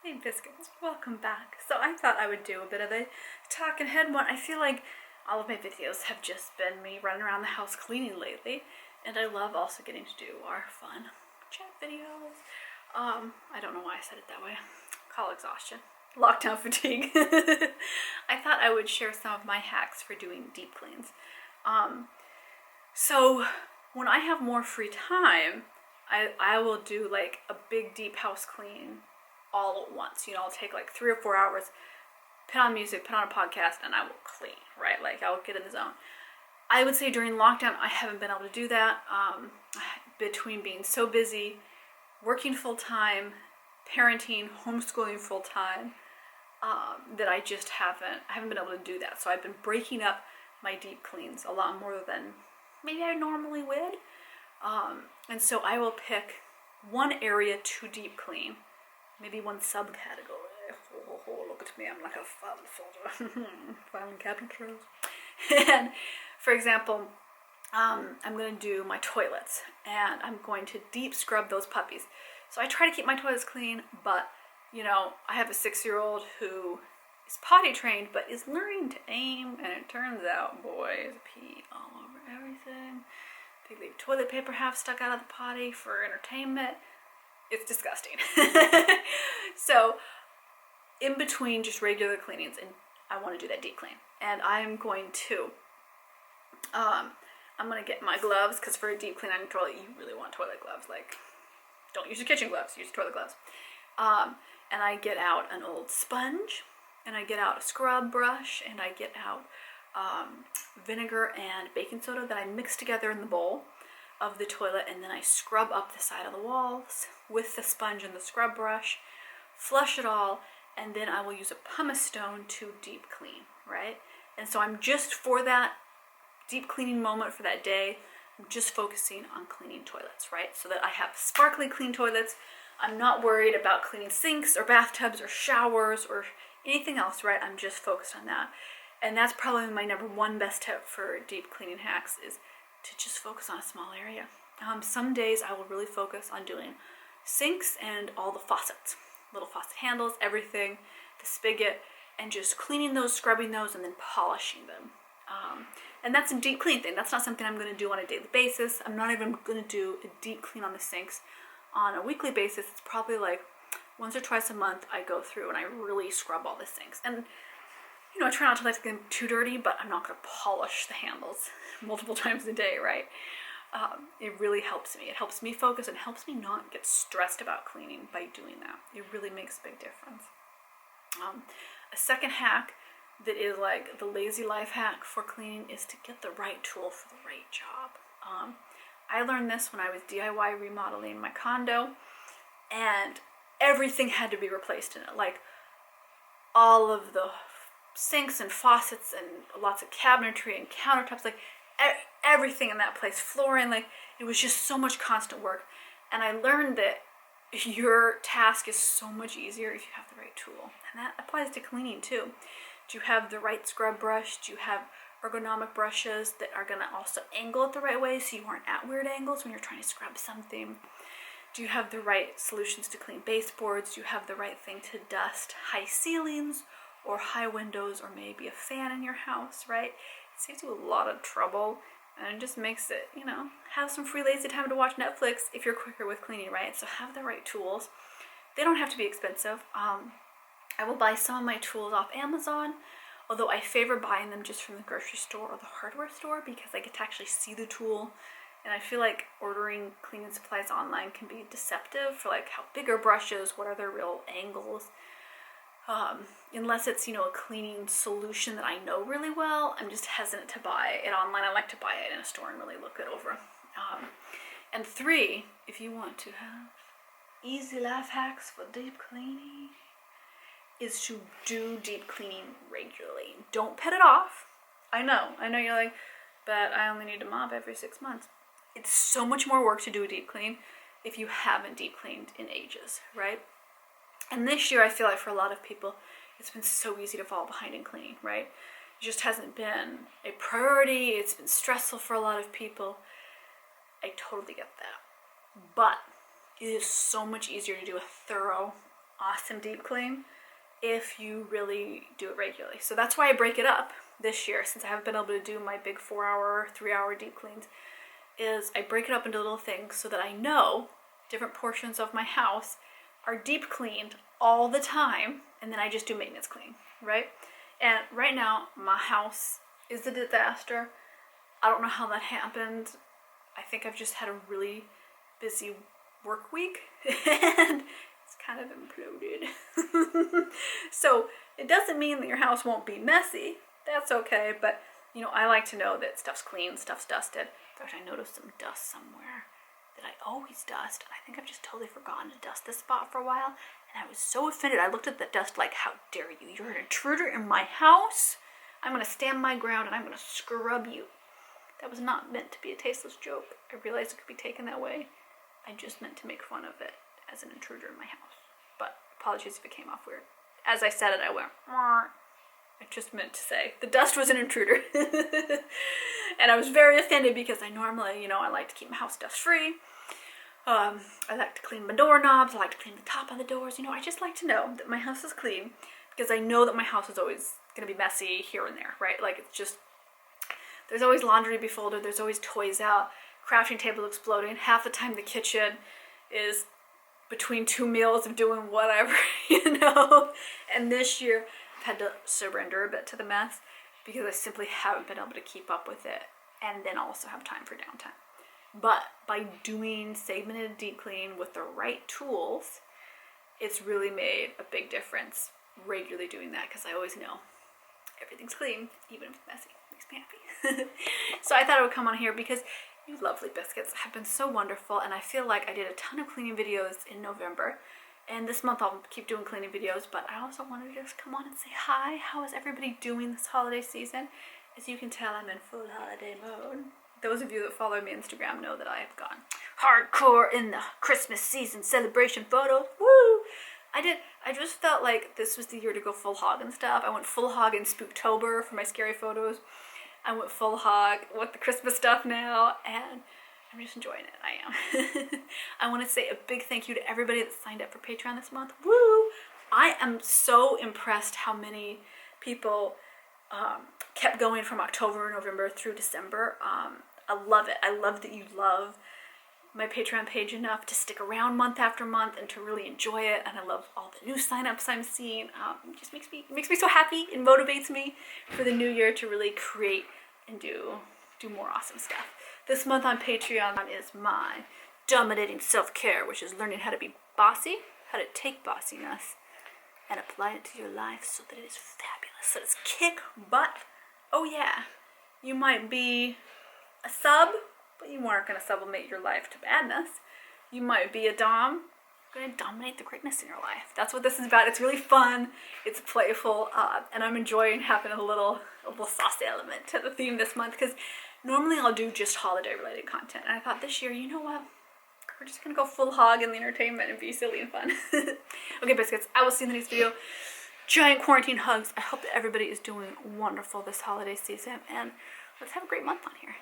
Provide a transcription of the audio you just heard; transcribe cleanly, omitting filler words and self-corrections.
Hey Biscuits, welcome back. So I thought I would do a bit of a talking head one. I feel like all of my videos have just been me running around the house cleaning lately, and I love also getting to do our fun chat videos. I don't know why I said it that way. Call exhaustion. Lockdown fatigue. I thought I would share some of my hacks for doing deep cleans. So when I have more free time, I will do like a big deep house clean all at once. I'll take like 3 or 4 hours, put on music, put on a podcast, and I will clean, right? Like I'll get in the zone. I would say during lockdown, I haven't been able to do that between being so busy, working full time, parenting, homeschooling full time, that I haven't been able to do that. So I've been breaking up my deep cleans a lot more than maybe I normally would. And so I will pick one area to deep clean, maybe one subcategory. Oh, look at me, I'm like a file folder. Filing cabinet trails. And for example, I'm going to do my toilets, and I'm going to deep scrub those puppies. So I try to keep my toilets clean, but I have a 6-year-old who is potty trained, but is learning to aim, and it turns out, boys pee all over everything. They leave toilet paper half stuck out of the potty for entertainment. It's disgusting. So in between just regular cleanings, and I want to do that deep clean, and I'm going to get my gloves, because for a deep clean on your toilet, you really want toilet gloves. Like, don't use your kitchen gloves, use your toilet gloves. And I get out an old sponge, and I get out a scrub brush, and I get out vinegar and baking soda that I mix together in the bowl of the toilet, and then I scrub up the side of the walls with the sponge and the scrub brush, flush it all, and then I will use a pumice stone to deep clean, right? And so I'm just, for that deep cleaning moment for that day, I'm just focusing on cleaning toilets, right? So that I have sparkly clean toilets. I'm not worried about cleaning sinks or bathtubs or showers or anything else, right? I'm just focused on that. And that's probably my number one best tip for deep cleaning hacks, is to just focus on a small area. Some days I will really focus on doing sinks and all the faucets, little faucet handles, everything, the spigot, and just cleaning those, scrubbing those, and then polishing them. And that's a deep clean thing. That's not something I'm going to do on a daily basis. I'm not even going to do a deep clean on the sinks on a weekly basis. It's probably like once or twice a month I go through and I really scrub all the sinks. And I try not to let them too dirty, but I'm not going to polish the handles multiple times a day, right? It really helps me. It helps me focus and helps me not get stressed about cleaning by doing that. It really makes a big difference. A second hack that is like the lazy life hack for cleaning is to get the right tool for the right job. I learned this when I was DIY remodeling my condo, and everything had to be replaced in it. Like all of the sinks and faucets and lots of cabinetry and countertops, like everything in that place, flooring, like it was just so much constant work. And I learned that your task is so much easier if you have the right tool. And that applies to cleaning too. Do you have the right scrub brush? Do you have ergonomic brushes that are going to also angle it the right way so you aren't at weird angles when you're trying to scrub something? Do you have the right solutions to clean baseboards? Do you have the right thing to dust high ceilings or high windows, or maybe a fan in your house, right? It saves you a lot of trouble, and it just makes it, have some free lazy time to watch Netflix if you're quicker with cleaning, right? So have the right tools. They don't have to be expensive. I will buy some of my tools off Amazon, although I favor buying them just from the grocery store or the hardware store, because I get to actually see the tool. And I feel like ordering cleaning supplies online can be deceptive for like how big are brushes, what are their real angles. Unless it's, a cleaning solution that I know really well, I'm just hesitant to buy it online. I like to buy it in a store and really look it over. And 3, if you want to have easy life hacks for deep cleaning, is to do deep cleaning regularly. Don't put it off. I know you're like, but I only need to mop every 6 months. It's so much more work to do a deep clean if you haven't deep cleaned in ages, right? And this year, I feel like for a lot of people, it's been so easy to fall behind in cleaning, right? It just hasn't been a priority. It's been stressful for a lot of people. I totally get that. But it is so much easier to do a thorough, awesome deep clean if you really do it regularly. So that's why I break it up this year, since I haven't been able to do my big 4-hour, 3-hour deep cleans, is I break it up into little things so that I know different portions of my house are deep cleaned all the time, and then I just do maintenance clean, right? And right now, my house is a disaster. I don't know how that happened. I think I've just had a really busy work week, and it's kind of imploded. So it doesn't mean that your house won't be messy. That's okay, but you know, I like to know that stuff's clean, stuff's dusted. In fact, I noticed some dust somewhere that I always dust, and I think I've just totally forgotten to dust this spot for a while, and I was so offended. I looked at the dust like, how dare you? You're an intruder in my house. I'm gonna stand my ground and I'm gonna scrub you. That was not meant to be a tasteless joke. I realized it could be taken that way. I just meant to make fun of it as an intruder in my house. But apologies if it came off weird. As I said it, I went, "Mwah." I just meant to say the dust was an intruder. And I was very offended because I normally, you know, I like to keep my house dust free. I like to clean my doorknobs. I like to clean the top of the doors. You know, I just like to know that my house is clean, because I know that my house is always going to be messy here and there, right? Like, it's just, there's always laundry to be folded. There's always toys out. Crafting table exploding. Half the time the kitchen is between 2 meals of doing whatever, you know? And this year, I've had to surrender a bit to the mess because I simply haven't been able to keep up with it, and then also have time for downtime. But by doing segmented deep clean with the right tools, it's really made a big difference regularly doing that, because I always know everything's clean, even if it's messy. Makes me happy. So I thought I would come on here because you lovely biscuits have been so wonderful, and I feel like I did a ton of cleaning videos in November, and this month I'll keep doing cleaning videos, but I also wanted to just come on and say hi. How is everybody doing this holiday season? As you can tell, I'm in full holiday mode. Those of you that follow me on Instagram know that I have gone hardcore in the Christmas season celebration photos. Woo! I just felt like this was the year to go full hog and stuff. I went full hog in Spooktober for my scary photos. I went full hog with the Christmas stuff now, and I'm just enjoying it. I am. I want to say a big thank you to everybody that signed up for Patreon this month. Woo! I am so impressed how many people kept going from October, November through December. I love it. I love that you love my Patreon page enough to stick around month after month and to really enjoy it. And I love all the new signups I'm seeing. It just makes me so happy. It motivates me for the new year to really create and do more awesome stuff. This month on Patreon is my dominating self-care, which is learning how to be bossy, how to take bossiness and apply it to your life so that it is fabulous. So it's kick butt. Oh yeah, you might be a sub, but you aren't going to sublimate your life to badness. You might be a dom, you're going to dominate the greatness in your life. That's what this is about. It's really fun, it's playful, and I'm enjoying having a little saucy element to the theme this month, because normally I'll do just holiday related content, and I thought this year, you know what, we're just going to go full hog in the entertainment and be silly and fun. Okay, biscuits, I will see you in the next video. Giant quarantine hugs. I hope that everybody is doing wonderful this holiday season, and let's have a great month on here.